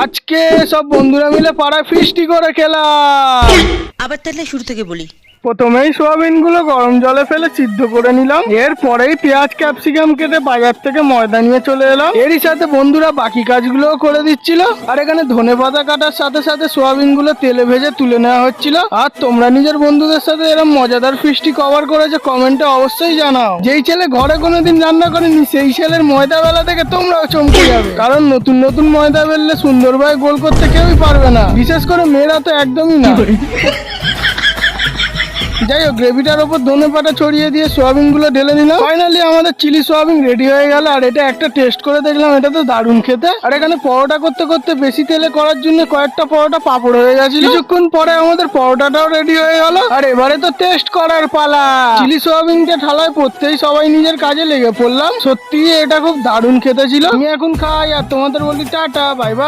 আজকে সব বন্ধুরা মিলে পাড়ায় ফিস্টি করে খেলাম। আবার তাহলে শুরু থেকে বলি। প্রথমেই সোয়াবিন গুলো গরম জলে ফেলে সিদ্ধ করে নিলাম। এরপরেই পেঁয়াজ ক্যাপসিকাম কেটে বাজার থেকে ময়দা নিয়ে চলে এলাম। এরই সাথে বন্ধুরা বাকি কাজগুলো করে দিচ্ছিল। আর এখানে ধনেপাতা কাটার সাথে সাথে সোয়াবিন গুলো তেলে ভেজে তুলে নেওয়া হচ্ছিল। আর তোমরা নিজের বন্ধুদের সাথে এরকম মজাদার ফিস্টি কভার করেছো কমেন্টে অবশ্যই জানাও। যেই ছেলে ঘরে কোনোদিন রান্না করেনি সেই ছেলের ময়দা বেলা থেকে তোমরাও চমকে যাবে, কারণ নতুন নতুন ময়দা বেললে সুন্দরভাবে গোল করতে কেউই পারবে না, বিশেষ করে মেয়েরা তো একদমই না। যাই হোক, গ্রেভিটার ওপর ধনেপাতা ছড়িয়ে দিয়ে সোয়াবিন গুলো ঢেলে নিলাম। ফাইনালি আমাদের চিলি সোয়াবিন রেডি হয়ে গেল। আর এটা একটা টেস্ট করে দেখলাম, এটা তো দারুণ খেতে। আর এখানে পরোটা করতে করতে বেশি তেলে করার জন্য কয়েকটা পরোটা পাপড় হয়ে গেছিল। কিছুক্ষণ পরে আমাদের পরোটাটাও রেডি হয়ে গেল। আর এবারে তো টেস্ট করার পালা। চিলি সোয়াবিনকে ঠালায় পড়তেই সবাই নিজের কাজে লেগে পড়লাম। সত্যি এটা খুব দারুণ খেতে ছিল। আমি এখন খাই আর তোমাদের বলি টাটা, বাই বাই।